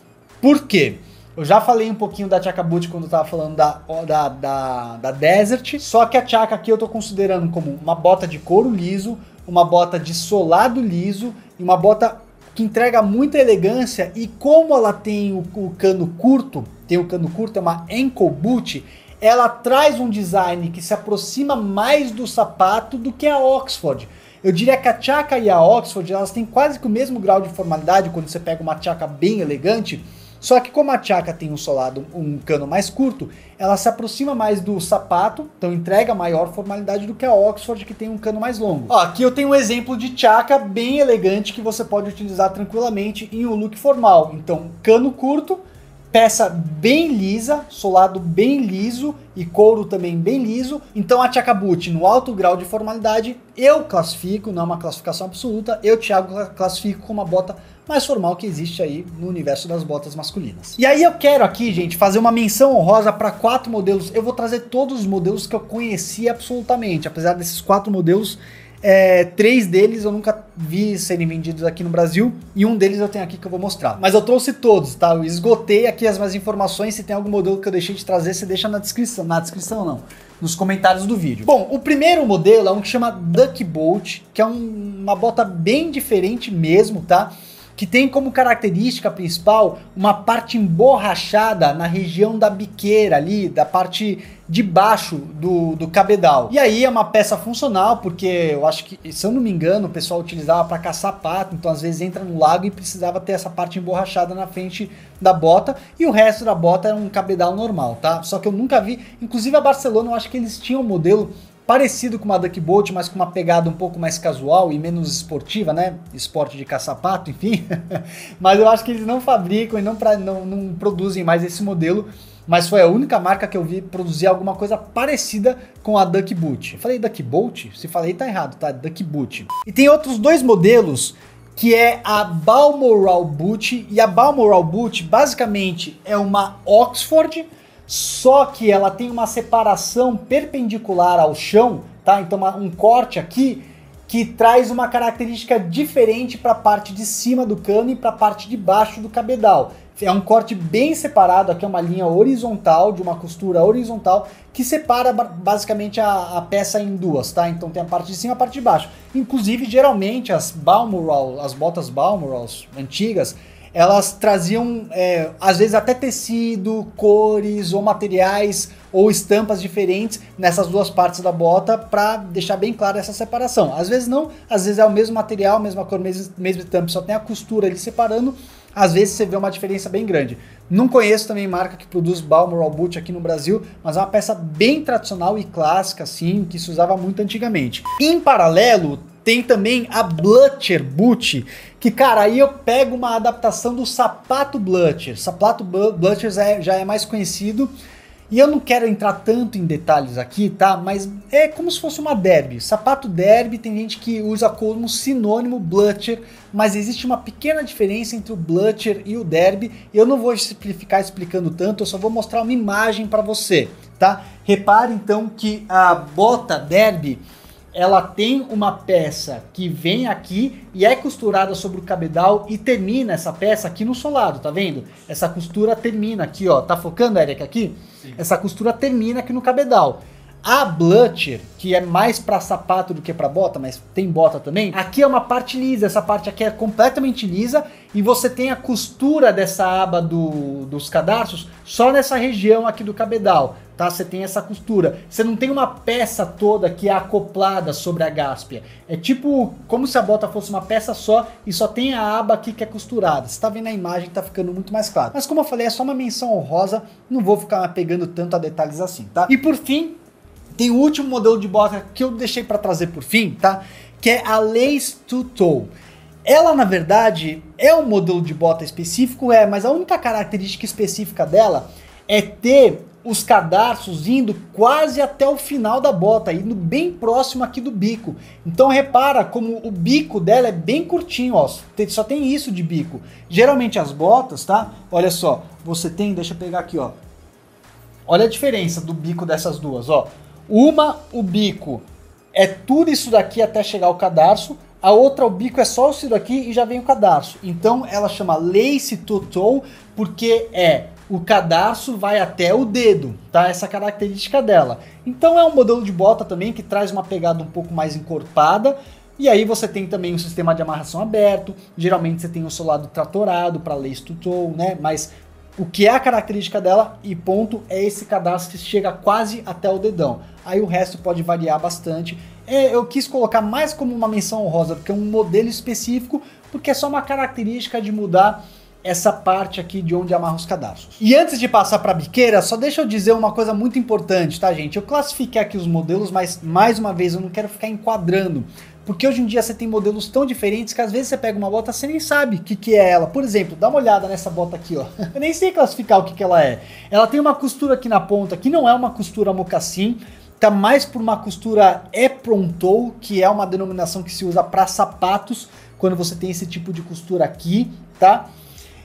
por quê? Eu já falei um pouquinho da Chukka Boot quando eu tava falando da Desert, só que a Chukka aqui eu tô considerando como uma bota de couro liso, uma bota de solado liso e uma bota que entrega muita elegância, e como ela tem o cano curto, é uma ankle boot, ela traz um design que se aproxima mais do sapato do que a Oxford. Eu diria que a Chukka e a Oxford, elas têm quase que o mesmo grau de formalidade quando você pega uma Chukka bem elegante, Só que como a Chaka tem um solado, um cano mais curto, ela se aproxima mais do sapato, então entrega maior formalidade do que a Oxford, que tem um cano mais longo. Ó, aqui eu tenho um exemplo de Chaka bem elegante que você pode utilizar tranquilamente em um look formal. Então, cano curto, peça bem lisa, solado bem liso e couro também bem liso. Então a Chaka Boot no alto grau de formalidade eu classifico, não é uma classificação absoluta, eu, Thiago, classifico como a bota mais formal que existe aí no universo das botas masculinas. E aí eu quero aqui, gente, fazer uma menção honrosa para 4 modelos. Eu vou trazer todos os modelos que eu conheci absolutamente, apesar desses 4 modelos, 3 deles eu nunca vi serem vendidos aqui no Brasil e um deles eu tenho aqui que eu vou mostrar. Mas eu trouxe todos, tá? Eu esgotei aqui as minhas informações. Se tem algum modelo que eu deixei de trazer, você deixa na descrição. Na descrição não, nos comentários do vídeo. Bom, o primeiro modelo é um que chama Duck Boot, que é uma bota bem diferente mesmo, tá? Que tem como característica principal uma parte emborrachada na região da biqueira ali, da parte de baixo do cabedal. E aí é uma peça funcional, porque eu acho que, se eu não me engano, o pessoal utilizava para caçar pato, então às vezes entra no lago e precisava ter essa parte emborrachada na frente da bota, e o resto da bota é um cabedal normal, tá? Só que eu nunca vi, inclusive a Barcelona, eu acho que eles tinham um modelo parecido com uma Duck Boot, mas com uma pegada um pouco mais casual e menos esportiva, né? Esporte de caça-pato, enfim. Mas eu acho que eles não fabricam e não produzem mais esse modelo. Mas foi a única marca que eu vi produzir alguma coisa parecida com a Duck Boot. Eu falei Duck Boot? Se falei tá errado, tá? Duck Boot. E tem outros 2 modelos, que é a Balmoral Boot. E a Balmoral Boot basicamente é uma Oxford, só que ela tem uma separação perpendicular ao chão, tá? Então um corte aqui que traz uma característica diferente para a parte de cima do cano e para a parte de baixo do cabedal. É um corte bem separado, aqui é uma linha horizontal, de uma costura horizontal, que separa basicamente a peça em duas, tá? Então tem a parte de cima e a parte de baixo. Inclusive, geralmente, as Balmoral, as botas Balmoral antigas, elas traziam, às vezes, até tecido, cores ou materiais ou estampas diferentes nessas duas partes da bota para deixar bem clara essa separação. Às vezes não, às vezes é o mesmo material, mesma cor, mesma estampa, só tem a costura ali separando. Às vezes você vê uma diferença bem grande. Não conheço também marca que produz Balmoral Boot aqui no Brasil, mas é uma peça bem tradicional e clássica, assim, que se usava muito antigamente. Em paralelo, tem também a Blucher Boot, que, cara, aí eu pego uma adaptação do sapato Blucher. Sapato Blucher já é mais conhecido, e eu não quero entrar tanto em detalhes aqui, tá? Mas é como se fosse uma derby. Sapato derby, tem gente que usa como sinônimo Blucher, mas existe uma pequena diferença entre o Blucher e o derby. Eu não vou ficar explicando tanto, eu só vou mostrar uma imagem para você, tá? Repare então que a bota derby, ela tem uma peça que vem aqui e é costurada sobre o cabedal e termina essa peça aqui no solado, tá vendo? Essa costura termina aqui, ó. Tá focando, Eric, aqui? Sim. Essa costura termina aqui no cabedal. A Blucher, que é mais para sapato do que para bota, mas tem bota também, aqui é uma parte lisa, essa parte aqui é completamente lisa e você tem a costura dessa aba dos cadarços só nessa região aqui do cabedal, tá? Você tem essa costura, você não tem uma peça toda que é acoplada sobre a gáspia, é tipo como se a bota fosse uma peça só e só tem a aba aqui que é costurada. Você tá vendo a imagem, tá ficando muito mais claro. Mas como eu falei, é só uma menção honrosa, não vou ficar pegando tanto a detalhes assim, tá? E por fim, tem o último modelo de bota que eu deixei para trazer por fim, tá? Que é a Lace to Toe. Ela, na verdade, é um modelo de bota específico, mas a única característica específica dela é ter os cadarços indo quase até o final da bota, indo bem próximo aqui do bico. Então repara como o bico dela é bem curtinho, ó. Só tem isso de bico. Geralmente as botas, tá? Olha só, você tem, deixa eu pegar aqui, ó. Olha a diferença do bico dessas duas, ó. O bico é tudo isso daqui até chegar ao cadarço, a outra, o bico é só isso daqui e já vem o cadarço. Então ela chama Lace to Toe porque o cadarço vai até o dedo, tá? Essa característica dela. Então é um modelo de bota também que traz uma pegada um pouco mais encorpada. E aí você tem também um sistema de amarração aberto, geralmente você tem o solado tratorado para Lace to Toe, né? Mas o que é a característica dela e ponto é esse cadastro que chega quase até o dedão. Aí o resto pode variar bastante. Eu quis colocar mais como uma menção honrosa, porque é um modelo específico, porque é só uma característica de mudar essa parte aqui de onde amarra os cadarços. E antes de passar para a biqueira, só deixa eu dizer uma coisa muito importante, tá, gente? Eu classifiquei aqui os modelos, mas mais uma vez eu não quero ficar enquadrando, porque hoje em dia você tem modelos tão diferentes que às vezes você pega uma bota e você nem sabe o que é ela. Por exemplo, dá uma olhada nessa bota aqui, ó. Eu nem sei classificar o que ela é. Ela tem uma costura aqui na ponta, que não é uma costura mocassim, tá mais por uma costura Epron-Toe, que é uma denominação que se usa para sapatos, quando você tem esse tipo de costura aqui, tá?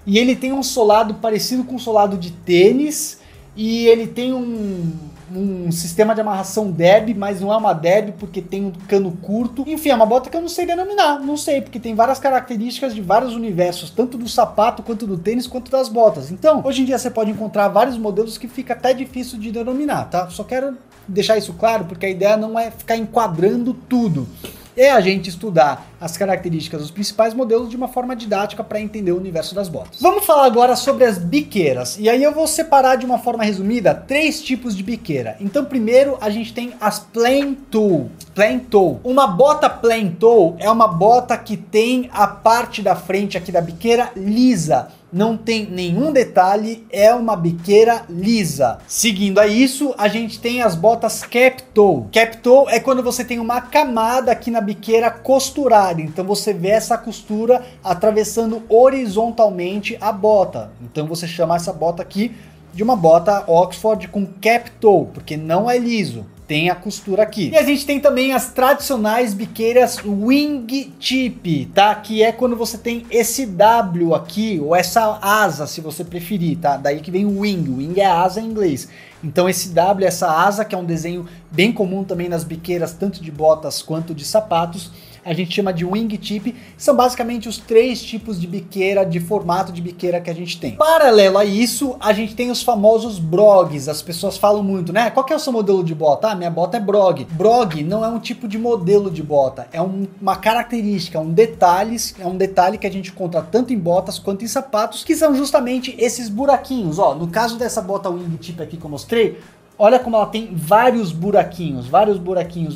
E ele tem um solado parecido com o solado de tênis, e ele tem um sistema de amarração Deb, mas não é uma Deb porque tem um cano curto. Enfim, é uma bota que eu não sei denominar, não sei, porque tem várias características de vários universos, tanto do sapato, quanto do tênis, quanto das botas. Então, hoje em dia você pode encontrar vários modelos que fica até difícil de denominar, tá? Só quero deixar isso claro, porque a ideia não é ficar enquadrando tudo. É a gente estudar as características dos principais modelos de uma forma didática para entender o universo das botas. Vamos falar agora sobre as biqueiras. E aí eu vou separar de uma forma resumida 3 tipos de biqueira. Então primeiro a gente tem as Plain Toe. Plain Toe. Uma bota Plain Toe é uma bota que tem a parte da frente aqui da biqueira lisa. Não tem nenhum detalhe, é uma biqueira lisa. Seguindo a isso, a gente tem as botas Cap Toe. Cap Toe é quando você tem uma camada aqui na biqueira costurada. Então você vê essa costura atravessando horizontalmente a bota. Então você chama essa bota aqui de uma bota Oxford com Cap Toe, porque não é liso. Tem a costura aqui. E a gente tem também as tradicionais biqueiras wingtip, tá? Que é quando você tem esse W aqui, ou essa asa, se você preferir, tá? Daí que vem o wing. Wing é asa em inglês. Então esse W, essa asa, que é um desenho bem comum também nas biqueiras, tanto de botas quanto de sapatos, a gente chama de wingtip. São basicamente os 3 tipos de biqueira, de formato de biqueira que a gente tem. Paralelo a isso, a gente tem os famosos brogues. As pessoas falam muito, né? Qual que é o seu modelo de bota? Ah, minha bota é brog. Brog não é um tipo de modelo de bota, é uma característica, é um detalhe que a gente encontra tanto em botas quanto em sapatos, que são justamente esses buraquinhos. Ó, no caso dessa bota wingtip aqui que eu mostrei, olha como ela tem vários buraquinhos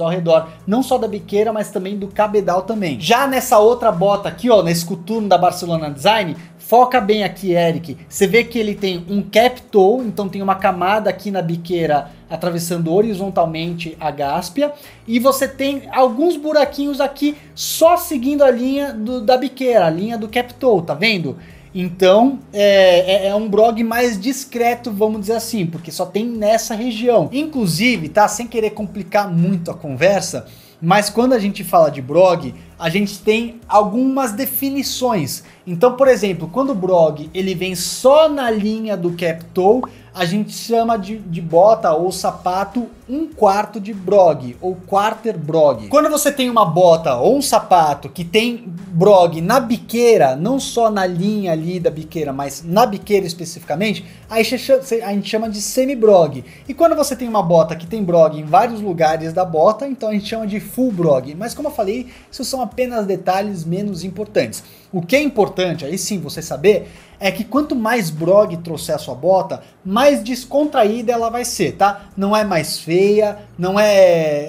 ao redor, não só da biqueira, mas também do cabedal também. Já nessa outra bota aqui, ó, nesse coturno da Barcelona Design, foca bem aqui, Eric. Você vê que ele tem um cap toe, então tem uma camada aqui na biqueira atravessando horizontalmente a gáspia, e você tem alguns buraquinhos aqui só seguindo a linha da biqueira, a linha do cap toe, tá vendo? Então, é um brog mais discreto, vamos dizer assim, porque só tem nessa região. Inclusive, tá, sem querer complicar muito a conversa, mas quando a gente fala de brog, a gente tem algumas definições. Então, por exemplo, quando o brog ele vem só na linha do cap toe, a gente chama de bota ou sapato 1/4 de brog, ou quarter brog. Quando você tem uma bota ou um sapato que tem brog na biqueira, não só na linha ali da biqueira, mas na biqueira especificamente, aí a gente chama de semi-brog. E quando você tem uma bota que tem brog em vários lugares da bota, então a gente chama de full brog. Mas como eu falei, isso são apenas detalhes menos importantes. O que é importante, aí sim você saber, é que quanto mais brog trouxer a sua bota, mais descontraída ela vai ser, tá? Não é mais feia,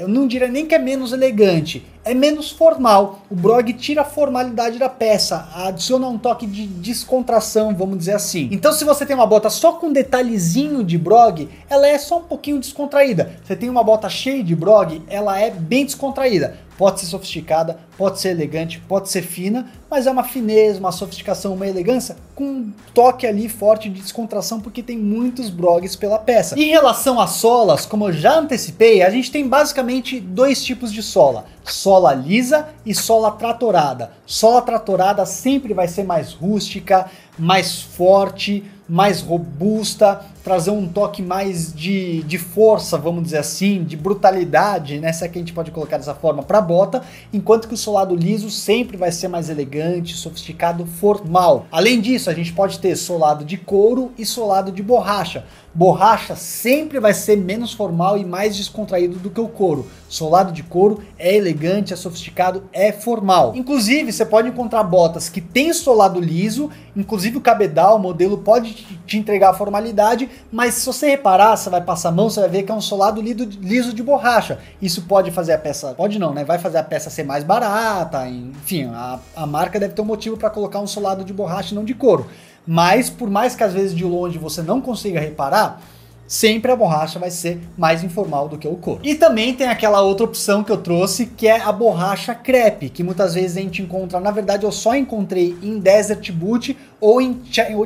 eu não diria nem que é menos elegante, é menos formal. O brog tira a formalidade da peça, adiciona um toque de descontração, vamos dizer assim. Então se você tem uma bota só com detalhezinho de brog, ela é só um pouquinho descontraída. Você tem uma bota cheia de brog, ela é bem descontraída. Pode ser sofisticada, pode ser elegante, pode ser fina, mas é uma fineza, uma sofisticação, uma elegância com um toque ali forte de descontração, porque tem muitos brogues pela peça. Em relação às solas, como eu já antecipei, a gente tem basicamente 2 tipos de sola. Sola lisa e sola tratorada. Sola tratorada sempre vai ser mais rústica, mais forte, mais robusta, trazer um toque mais de força, vamos dizer assim, de brutalidade, né, se é que a gente pode colocar dessa forma, para a bota, enquanto que o solado liso sempre vai ser mais elegante, sofisticado, formal. Além disso, a gente pode ter solado de couro e solado de borracha. Borracha sempre vai ser menos formal e mais descontraído do que o couro. Solado de couro é elegante, é sofisticado, é formal. Inclusive, você pode encontrar botas que tem solado liso, inclusive o cabedal, o modelo pode te entregar a formalidade, mas se você reparar, você vai passar a mão, você vai ver que é um solado liso de borracha. Isso pode fazer a peça, pode não, né? Vai fazer a peça ser mais barata, enfim, a marca deve ter um motivo para colocar um solado de borracha e não de couro. mas por mais que às vezes de longe você não consiga reparar, sempre a borracha vai ser mais informal do que o couro. E também tem aquela outra opção que eu trouxe, que é a borracha crepe, que muitas vezes a gente encontra, na verdade eu só encontrei em Desert Boot ou em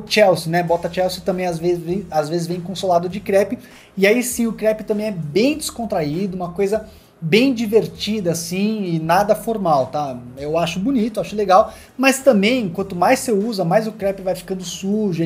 Chelsea, né? Bota Chelsea também às vezes vem com solado de crepe, e aí sim o crepe também é bem descontraído, uma coisa bem divertida assim e nada formal, tá? Eu acho bonito, acho legal, mas também quanto mais você usa, mais o crepe vai ficando sujo,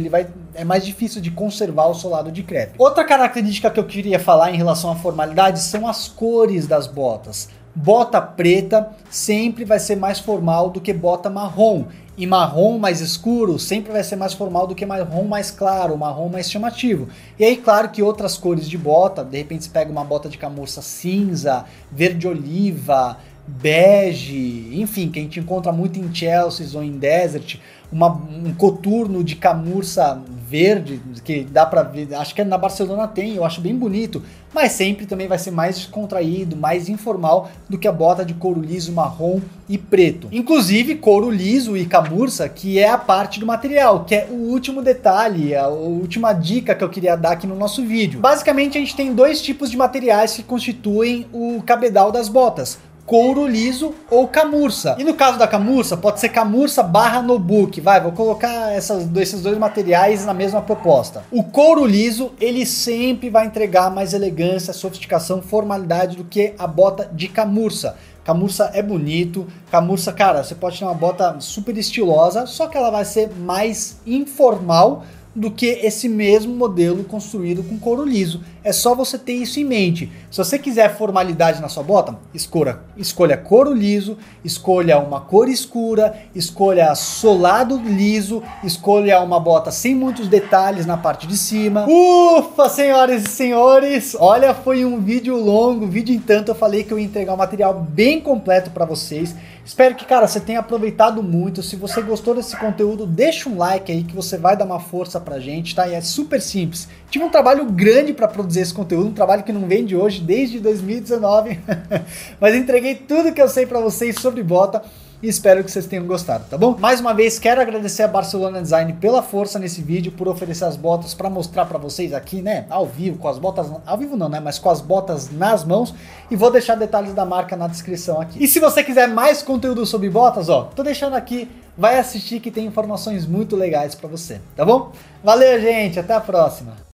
é mais difícil de conservar o solado de crepe. Outra característica que eu queria falar em relação à formalidade são as cores das botas. Bota preta sempre vai ser mais formal do que bota marrom. E marrom mais escuro sempre vai ser mais formal do que marrom mais claro, marrom mais chamativo. E aí, claro que outras cores de bota, de repente você pega uma bota de camurça cinza, verde oliva, bege, enfim, que a gente encontra muito em Chelsea ou em Desert, um coturno de camurça verde, que dá pra ver, acho que na Barcelona tem, eu acho bem bonito, mas sempre também vai ser mais descontraído, mais informal do que a bota de couro liso, marrom e preto. Inclusive couro liso e camurça, que é a parte do material, que é o último detalhe, a última dica que eu queria dar aqui no nosso vídeo. Basicamente a gente tem dois tipos de materiais que constituem o cabedal das botas: couro liso ou camurça. E no caso da camurça, pode ser camurça barra nubuck. Vou colocar esses dois materiais na mesma proposta. O couro liso, ele sempre vai entregar mais elegância, sofisticação, formalidade do que a bota de camurça. Camurça é bonito, camurça, cara, você pode ter uma bota super estilosa, só que ela vai ser mais informal do que esse mesmo modelo construído com couro liso. É só você ter isso em mente. Se você quiser formalidade na sua bota, escolha couro liso, escolha uma cor escura, escolha solado liso, escolha uma bota sem muitos detalhes na parte de cima. Ufa, senhoras e senhores! Olha, foi um vídeo longo, vídeo em tanto, eu falei que eu ia entregar um material bem completo para vocês. Espero que, cara, você tenha aproveitado muito. Se você gostou desse conteúdo, deixa um like aí que você vai dar uma força pra gente, tá? E é super simples. Tive um trabalho grande para produzir esse conteúdo, um trabalho que não vem de hoje, desde 2019. Mas entreguei tudo que eu sei para vocês sobre bota e espero que vocês tenham gostado, tá bom? Mais uma vez, quero agradecer a Barcelona Design pela força nesse vídeo, por oferecer as botas para mostrar para vocês aqui, né, ao vivo, com as botas, ao vivo não, né, mas com as botas nas mãos, e vou deixar detalhes da marca na descrição aqui. E se você quiser mais conteúdo sobre botas, ó, tô deixando aqui, vai assistir que tem informações muito legais para você, tá bom? Valeu, gente, até a próxima!